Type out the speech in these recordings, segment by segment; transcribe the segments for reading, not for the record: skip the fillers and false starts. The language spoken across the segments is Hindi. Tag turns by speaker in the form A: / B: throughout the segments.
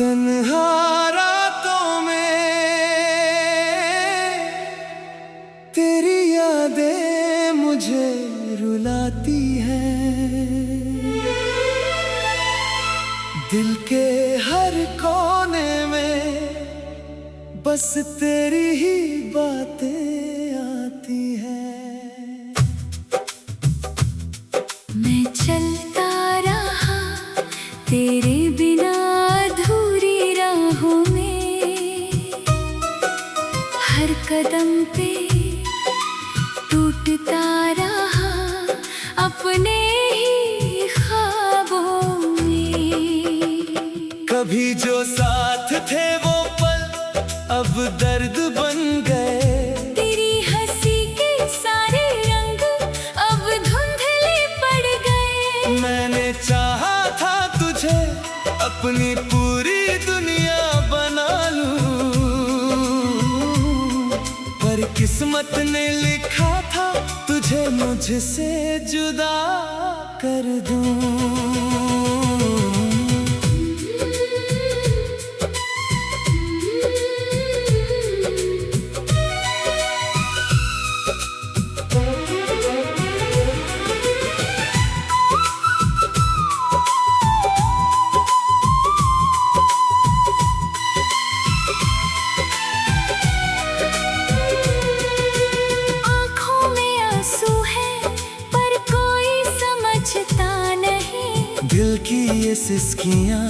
A: तन्हा रातों में तेरी यादें मुझे रुलाती हैं। दिल के हर कोने में बस तेरी ही बातें आती हैं।
B: मैं चलता रहा तेरे बिना अधूरी राहों में, हर कदम पे टूटता रहा अपने ही ख्वाबों में।
A: कभी जो साथ थे वो पल अब दर्द बन गए।
B: तेरी हंसी के सारे रंग अब धुंधले पड़ गए।
A: मैंने चाहा था तुझे अपनी पूरी दुनिया बना लूं, पर किस्मत ने लिखा था तुझे मुझसे जुदा कर दूं। दिल की ये सिसकियाँ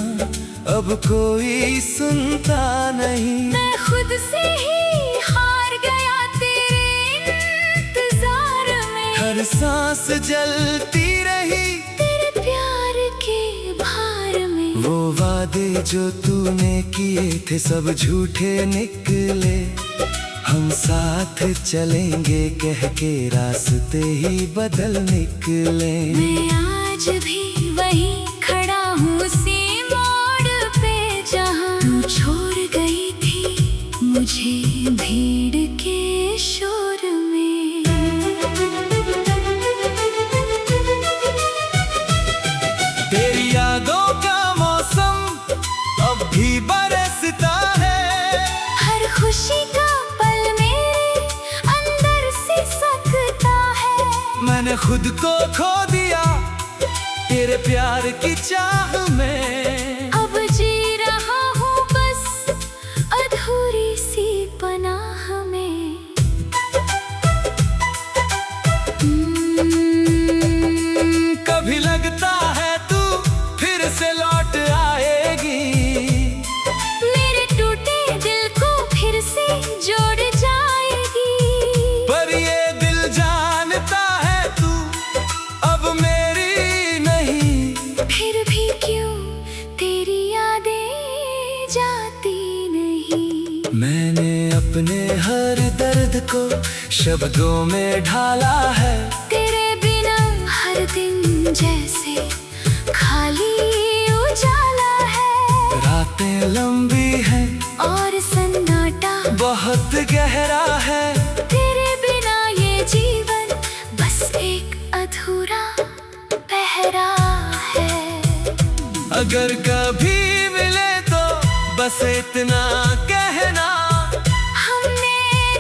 A: अब कोई सुनता नहीं।
B: मैं खुद से ही हार गया तेरे इंतजार में।
A: हर सांस जलती रही
B: तेरे प्यार के भार में।
A: वो वादे जो तूने किए थे सब झूठे निकले। हम साथ चलेंगे कह के रास्ते ही बदल निकले।
B: मैं आज भी वहीं खड़ा हूँ उसी मोड़ पे जहाँ तू छोड़ गई थी मुझे भीड़ के शोर में।
A: तेरी यादों का मौसम अब भी बरसता है।
B: हर खुशी का पल मेरे अंदर से सकता है।
A: मैंने खुद को खो दिया तेरे प्यार की चाह में।
B: अब जी रहा हूँ बस अधूरी सी पनाह में।
A: कभी लगता है तू फिर से लौट आएगी।
B: मेरे टूटे दिल को फिर से जोड़ जाएगी।
A: पर ये दिल जानता है तू अब मेरी फिर
B: भी क्यों तेरी यादें जाती नहीं।
A: मैंने अपने हर दर्द को शब्दों में ढाला है।
B: तेरे बिना हर दिन जैसे खाली उजाला है।
A: रातें लंबी हैं
B: और सन्नाटा
A: बहुत गहरा है।
B: तेरे बिना ये जीवन बस एक अधूरा पहरा है।
A: अगर कभी मिले तो बस इतना कहना,
B: हमने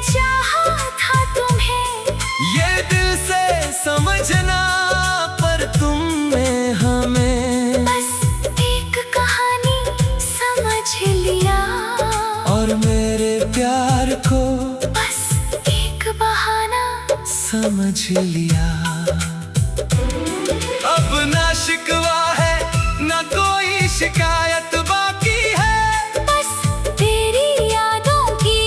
B: चाहा था तुम्हें
A: ये दिल से समझना। पर तुमने हमें
B: बस एक कहानी समझ लिया।
A: और मेरे प्यार को
B: बस एक बहाना
A: समझ लिया। अब ना शिकवा है ना कोई शिकायत बाकी है।
B: बस तेरी यादों की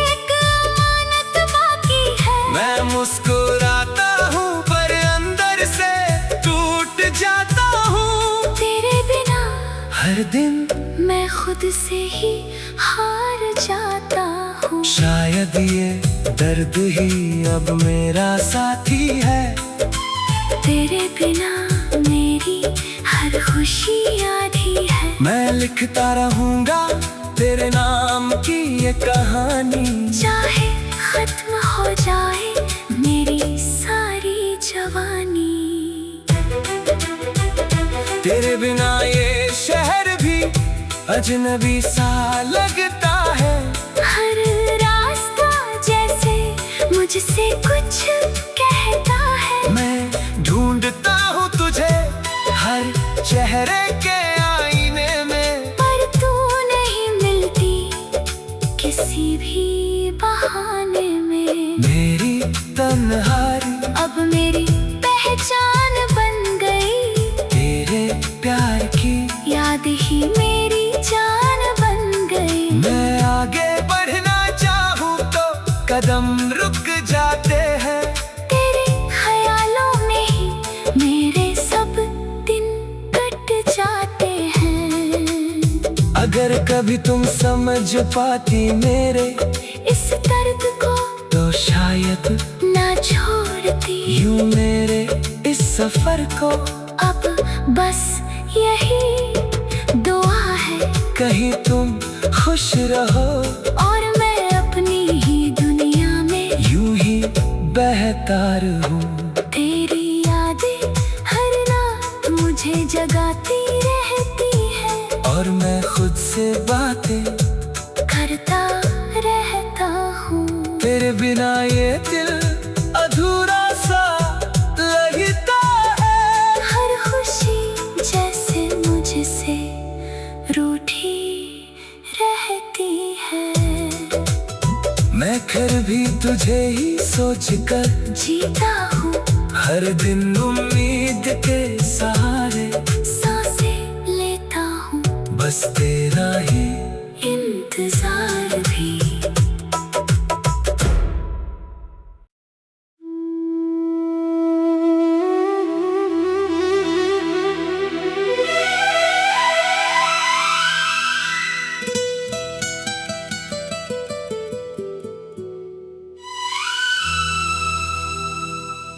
B: एक अमानत बाकी है।
A: मैं मुस्कुराता हूँ पर अंदर से टूट जाता हूँ।
B: तेरे बिना
A: हर दिन
B: मैं खुद से ही हार जाता हूँ।
A: शायद ये दर्द ही अब मेरा साथी है।
B: तेरे बिना मेरी हर खुशी आधी है।
A: मैं लिखता रहूंगा तेरे नाम की ये कहानी।
B: चाहे खत्म हो जाए मेरी सारी जवानी।
A: तेरे बिना ये शहर भी अजनबी सा लगता है
B: हर रास्ता जैसे मुझसे कुछ कहता है।
A: मैं ढूंढता हूँ तुझे हर चेहरे के आईने में,
B: पर तू नहीं मिलती किसी भी बहाने में।
A: मेरी तन्हाई
B: अब मेरी पहचान बन गई,
A: तेरे प्यार की
B: याद ही मेरी जान बन गई।
A: मैं आगे बढ़ना चाहूँ तो कदम रुक जाते हैं,
B: तेरे ख्यालों में ही मेरे सब दिन कट जाते हैं।
A: अगर कभी तुम समझ पाती मेरे
B: इस दर्द को
A: तो शायद
B: ना छोड़ती,
A: यूं मेरे इस सफर को।
B: अब बस यही दुआ है,
A: कहीं तुम खुश रहो
B: और मैं अपनी ही दुनिया में
A: यूं ही बहता रहूं।
B: तेरी यादें हर रात मुझे जगाती रहती है,
A: और मैं खुद से बातें
B: करता रहता हूँ।
A: तेरे बिना ये दिल अधूरा सा लगता है,
B: हर खुशी जैसे मुझसे रूठी रहती है।
A: मैं फिर भी तुझे ही सोच कर
B: जीता हूँ
A: हर दिन उम्मीद के सहारे,
B: सांसें लेता हूँ
A: बस तेरा ही
B: इंतजार भी।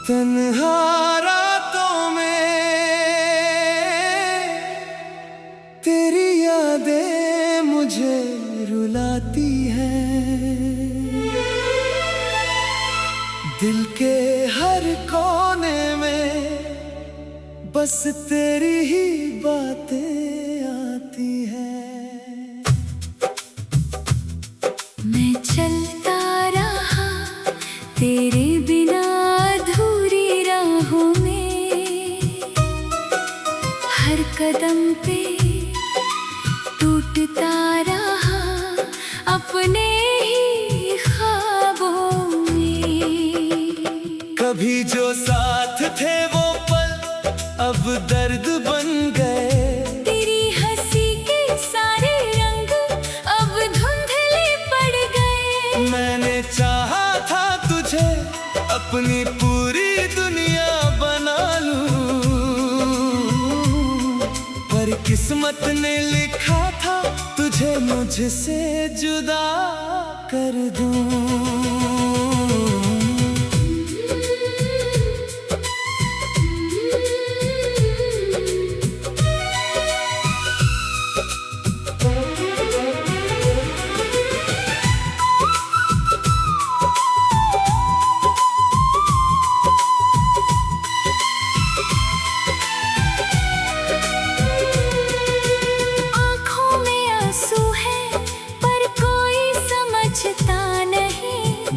A: तन्हा रातों में तेरी यादें मुझे रुलाती हैं, दिल के हर कोने में बस तेरी ही बातें आती हैं।
B: मैं चलता रहा तेरे बिना अधूरी राहों में, हर कदम पे टूटता रहा अपने ही ख्वाबों में।
A: कभी जो साथ थे वो पल अब दर्द बन गए,
B: तेरी हंसी के सारे रंग अब धुंधले पड़ गए।
A: मैंने चाहा था तुझे अपनी पूरी दुनिया बना लूं, पर किस्मत ने लिखा था तुझे मुझसे जुदा कर दूं।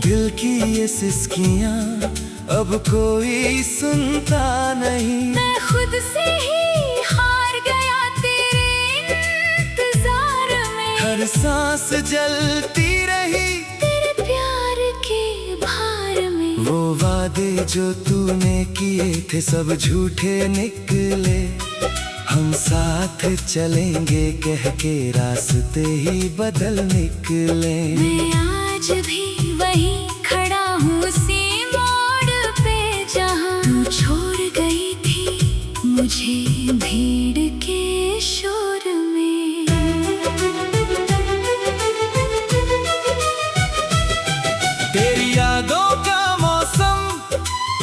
A: दिल की ये सिसकियाँ अब कोई सुनता नहीं,
B: मैं खुद से ही हार गया तेरे इंतजार में।
A: हर सांस जलती रही
B: तेरे प्यार के भार में।
A: वो वादे जो तूने किए थे सब झूठे निकले, हम साथ चलेंगे कह के रास्ते ही बदल निकले।
B: मैं आज भी वहीं खड़ा हूँ उसी मोड़ पे जहाँ तू छोड़ गई थी मुझे भीड़ के शोर में।
A: तेरी यादों का मौसम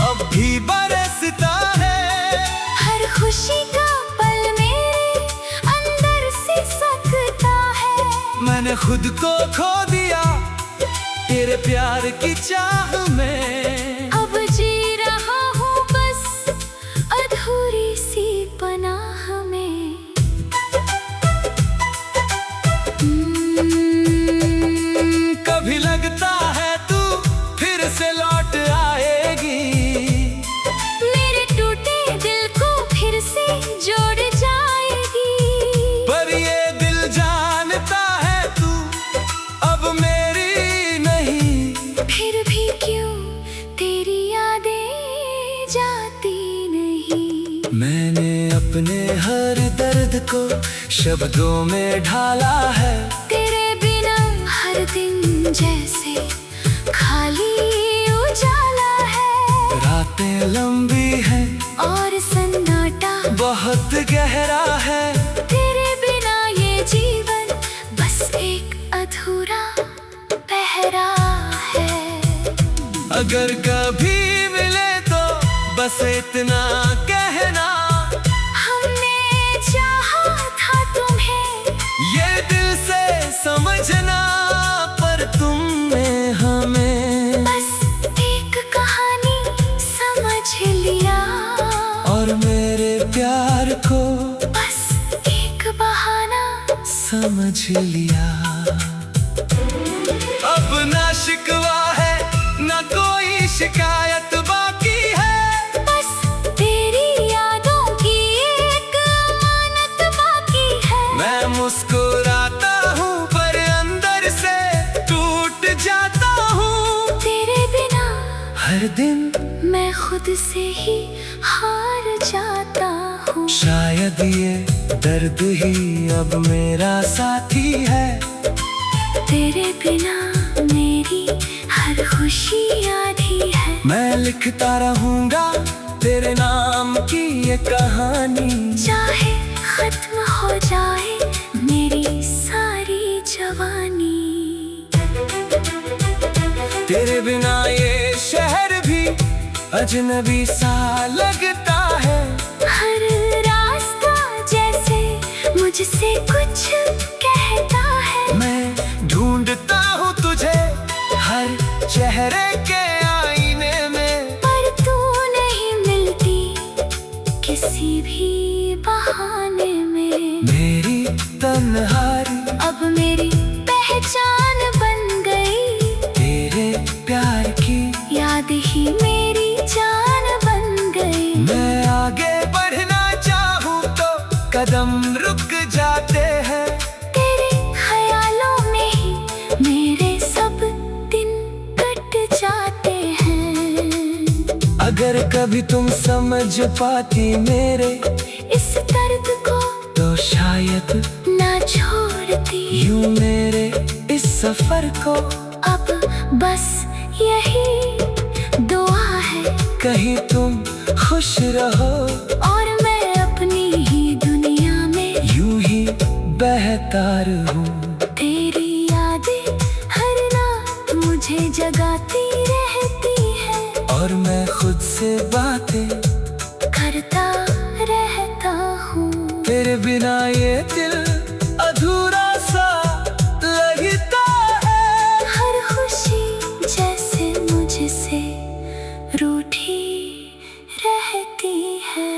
A: अब भी बरसता है,
B: हर खुशी का पल मेरे अंदर से सकता है।
A: मैंने खुद को खो दिया तेरे प्यार की चाह में,
B: अब जी रहा हूँ बस अधूरी सी पनाह में।
A: को शब्दों में ढाला है।
B: तेरे बिना हर दिन जैसे खाली उजाला है।
A: रातें लंबी हैं
B: और सन्नाटा
A: बहुत गहरा है।
B: तेरे बिना ये जीवन बस एक अधूरा पहरा है।
A: अगर कभी मिले तो बस इतना कहना,
B: हमने चाहा था तुम्हें
A: ये दिल से समझना, पर तुमने हमें
B: बस एक कहानी समझ लिया।
A: और मेरे प्यार को
B: बस एक बहाना
A: समझ लिया। अब ना शिकवा है ना कोई शिकायत बाकी है।
B: बस तेरी यादों की एक अमानत बाकी है।
A: मैं मुस्कुराता हूँ पर अंदर से टूट जाता हूँ।
B: तेरे बिना
A: हर दिन
B: मैं खुद से ही हार जाता हूँ।
A: शायद ये दर्द ही अब मेरा साथी है।
B: तेरे बिना मेरी हर खुशी आधी है।
A: मैं लिखता रहूंगा तेरे नाम की ये कहानी,
B: चाहे खत्म हो जाए मेरी सारी जवानी।
A: तेरे बिना ये शहर भी अजनबी सा लगता है।
B: हर रास्ता जैसे मुझसे कुछ कहता है।
A: मैं ढूंढता हूँ तुझे हर चेहरे के आईने में,
B: पर तू नहीं मिलती किसी भी बहाने में।
A: मेरी तन्हाई
B: अब मेरी पहचान बन गई।
A: तेरे प्यार की
B: याद ही मेरी जान बन गई।
A: मैं आगे बढ़ना चाहूँ तो कदम रुक जाते हैं।
B: तेरे ख्यालों में ही मेरे सब दिन कट जाते हैं।
A: अगर कभी तुम समझ पाती मेरे
B: इस दर्द को
A: तो शायद
B: ना छोड़ती।
A: यूं मेरे इस सफर को
B: अब बस यही दुआ है,
A: कहीं तुम खुश रहो
B: और मैं अपनी ही दुनिया में
A: यूं ही बहता रहूं।
B: तेरी यादें हर रात मुझे जगाती रहती है।
A: और मैं खुद से बातें
B: करता रहता हूँ।
A: तेरे बिना ये दिल अधूरा सा लगता है।
B: हर खुशी जैसे मुझसे रूठी रहती है।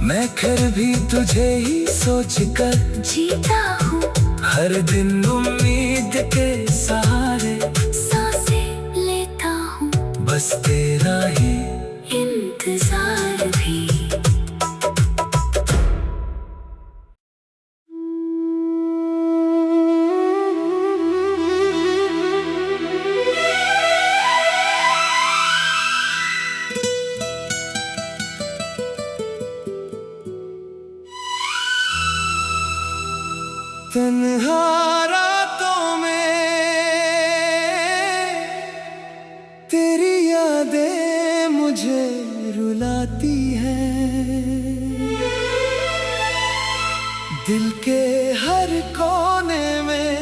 A: मैं फिर भी तुझे ही सोच कर
B: जीता हूँ
A: हर दिन उम्मीद के सहारे,
B: सांसें लेता हूँ
A: बस तेरा ही
B: इंतजार भी।
A: तन्हा रातों में तेरी यादें मुझे रुलाती हैं। दिल के हर कोने में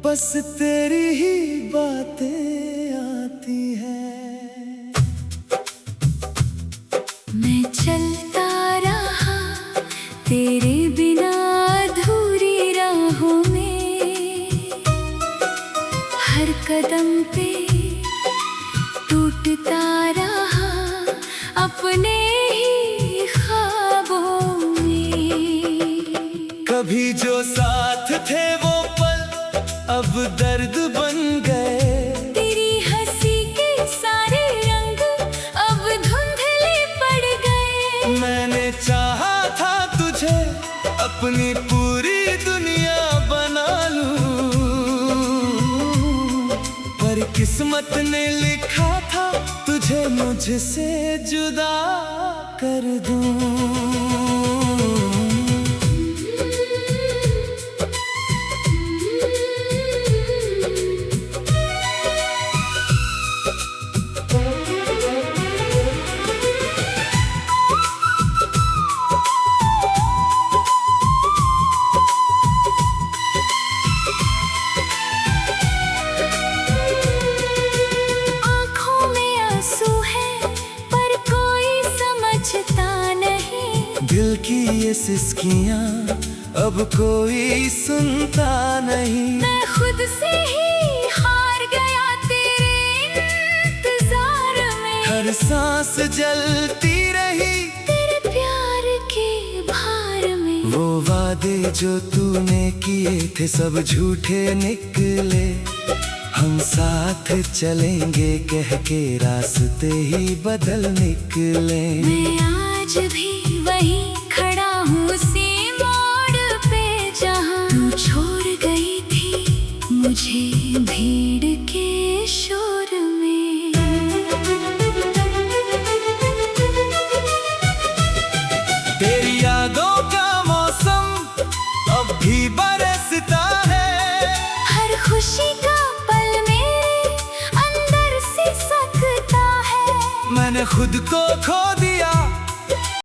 A: बस तेरी ही बातें आती हैं।
B: मैं चलता रहा तेरे बिना अधूरी राहों में। हर कदम पे टूटता रहा अपने ही ख्वाबों में।
A: कभी जो साथ थे वो पल अब दर्द बन गए।
B: तेरी हंसी के सारे रंग अब धुंधले पड़ गए।
A: मैंने चाहा था तुझे अपनी पूरी दुनिया बना लूं, पर किस्मत ने लिखा था तुझे मुझसे जुदा कर दूं। जिसकियां अब कोई सुनता नहीं।
B: मैं खुद से ही हार गया तेरे इंतजार में।
A: हर सांस जलती रही
B: तेरे प्यार के भार में।
A: वो वादे जो तूने किए थे सब झूठे निकले। हम साथ चलेंगे कह के रास्ते ही बदल निकले।
B: मैं आज भी वही खड़ा हूँ उसी मोड़ पे जहाँ तू छोड़ गई थी मुझे भीड़ के शोर में।
A: तेरी यादों का मौसम अब भी बरसता है।
B: हर खुशी का पल मेरे अंदर से सकता है।
A: मैंने खुद को खो दिया